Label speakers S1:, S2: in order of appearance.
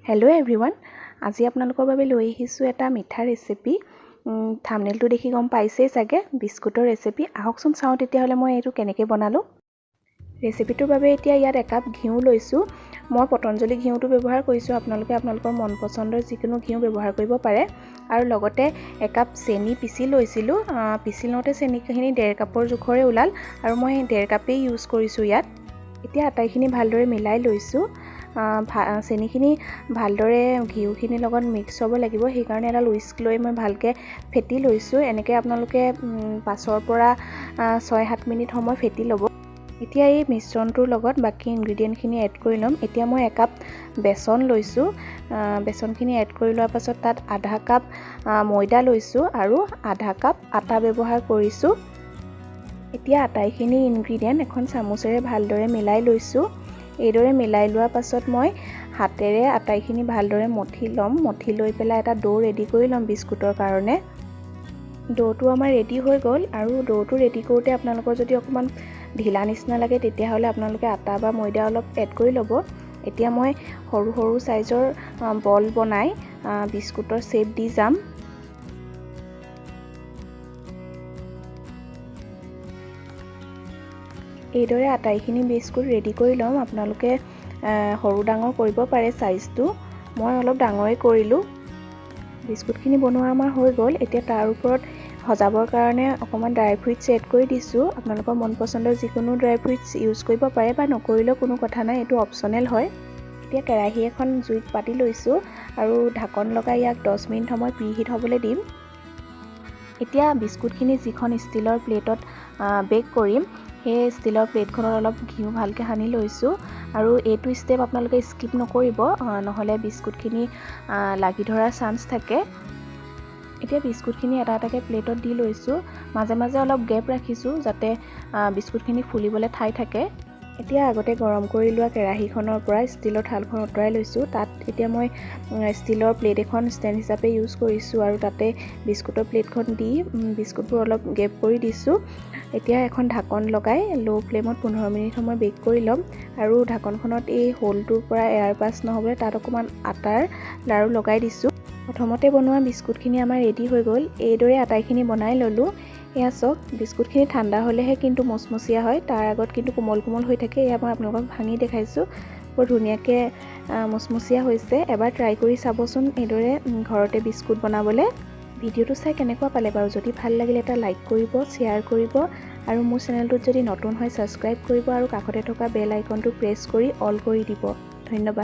S1: Hello' everyone, আজি আপোনালোকৰ বাবে লৈ আহিছোঁ এটা মিঠা ৰেচিপি। থাম্বনেইলটো দেখি গম পাইছেই চাগে, বিস্কুটৰ ৰেচিপি। আহকচোন চাওঁ তেতিয়াহ'লে মই এইটো কেনেকৈ বনালোঁ। ৰেচিপিটোৰ বাবে এতিয়া ইয়াত একাপ ঘিউ লৈছোঁ। মই পতঞ্জলি ঘিউটো ব্যৱহাৰ কৰিছোঁ। আপোনালোকে আপোনালোকৰ মন পচন্দৰ যিকোনো ঘিউ ব্যৱহাৰ কৰিব পাৰে। আৰু লগতে একাপ চেনি পিচি লৈছিলোঁ। পিচি লওঁতে চেনিখিনি 1.5 কাপৰ জোখৰে ওলাল আৰু মই 1.5 কাপেই ইউজ কৰিছোঁ ইয়াত। এতিয়া আটাইখিনি ভালদৰে মিলাই লৈছোঁ। চেনিখিনি ভালদৰে ঘিউখিনিৰ লগত মিক্স হ'ব লাগিব, সেইকাৰণে এডাল উইস্ক লৈ মই ভালকৈ ফেটি লৈছোঁ। এনেকৈ আপোনালোকে 5 পৰা 6-7 মিনিট সময় ফেটি ল'ব। এতিয়া এই মিশ্ৰণটোৰ লগত বাকী ইনগ্ৰিডিয়েণ্টখিনি এড কৰি ল'ম। এতিয়া মই একাপ বেচন লৈছোঁ। বেচনখিনি এড কৰি লোৱাৰ পাছত তাত আধা কাপ ময়দা লৈছোঁ আৰু আধা কাপ আটা ব্যৱহাৰ কৰিছোঁ। এতিয়া আটাইখিনি ইনগ্ৰিডিয়েণ্ট এখন চামুচেৰে ভালদৰে মিলাই লৈছোঁ। এইদৰে মিলাই লোৱাৰ পাছত মই হাতেৰে আটাইখিনি ভালদৰে মঠি ল'ম। মঠি লৈ পেলাই এটা ডো ৰেডি কৰি ল'ম বিস্কুটৰ কাৰণে। ডোটো আমাৰ ৰেডি হৈ গ'ল। আৰু ডোটো ৰেডি কৰোঁতে আপোনালোকৰ যদি অকণমান ঢিলা নিচিনা লাগে তেতিয়াহ'লে আপোনালোকে আটা বা ময়দা অলপ এড কৰি ল'ব। এতিয়া মই সৰু সৰু চাইজৰ বল বনাই বিস্কুটৰ শ্বেপ দি যাম। এইদৰে আটাইখিনি বিস্কুট ৰেডি কৰি ল'ম। আপোনালোকে সৰু ডাঙৰ কৰিব পাৰে চাইজটো। মই অলপ ডাঙৰেই কৰিলোঁ। বিস্কুটখিনি বনোৱা আমাৰ হৈ গ'ল। এতিয়া তাৰ ওপৰত সজাবৰ কাৰণে অকণমান ড্ৰাই ফ্ৰুইটছ এড কৰি দিছোঁ। আপোনালোকৰ মন পচন্দৰ যিকোনো ড্ৰাই ফ্ৰুইটছ ইউজ কৰিব পাৰে বা নকৰিলেও কোনো কথা নাই, এইটো অপশ্যনেল হয়। এতিয়া কেৰাহী এখন জুইত পাতি লৈছোঁ আৰু ঢাকন লগাই ইয়াক 10 মিনিট সময় প্ৰিহিট হ'বলৈ দিম। এতিয়া বিস্কুটখিনি যিখন ষ্টীলৰ প্লেটত বেক কৰিম, সেই ষ্টীলৰ প্লেটখনত অলপ ঘিউ ভালকৈ সানি লৈছোঁ। আৰু এইটো ষ্টেপ আপোনালোকে স্কিপ নকৰিব, নহ'লে বিস্কুটখিনি লাগি ধৰাৰ চান্স থাকে। এতিয়া বিস্কুটখিনি এটা এটাকৈ প্লেটত দি লৈছোঁ। মাজে মাজে অলপ গেপ ৰাখিছোঁ যাতে বিস্কুটখিনি ফুলিবলৈ ঠাই থাকে। এতিয়া আগতে গৰম কৰি লোৱা কেৰাহীখনৰ পৰা ষ্টীলৰ থালখন আঁতৰাই লৈছোঁ। তাত এতিয়া মই ষ্টীলৰ প্লেট এখন ষ্টেণ্ড হিচাপে ইউজ কৰিছোঁ আৰু তাতে বিস্কুটৰ প্লেটখন দি বিস্কুটবোৰ অলপ গেপ কৰি দিছোঁ। এতিয়া এখন ঢাকন লগাই ল' ফ্লেমত 15 মিনিট সময় বেক কৰি ল'ম। আৰু ঢাকনখনত এই হোলটোৰ পৰা এয়াৰ পাছ নহ'বলৈ তাত অকণমান আটাৰ লাৰু লগাই দিছোঁ। প্ৰথমতে বনোৱা বিস্কুটখিনি আমাৰ ৰেডি হৈ গ'ল। এইদৰে আটাইখিনি বনাই ল'লোঁ। এয়া চাওক, বিস্কুটখিনি ঠাণ্ডা হ'লেহে কিন্তু মচমচীয়া হয়, তাৰ আগত কিন্তু কোমল কোমল হৈ থাকে। এয়া মই আপোনালোকক ভাঙি দেখাইছোঁ। বৰ ধুনীয়াকৈ মচমচীয়া হৈছে। এবাৰ ট্ৰাই কৰি চাবচোন এইদৰে ঘৰতে বিস্কুট বনাবলৈ। ভিডিঅ'টো চাই কেনেকুৱা পালে বাৰু? যদি ভাল লাগিলে এটা লাইক কৰিব, শ্বেয়াৰ কৰিব আৰু মোৰ চেনেলটোত যদি নতুন হয় ছাবস্ক্ৰাইব কৰিব আৰু কাষতে থকা বেল আইকনটো প্ৰেছ কৰি অল কৰি দিব। ধন্যবাদ।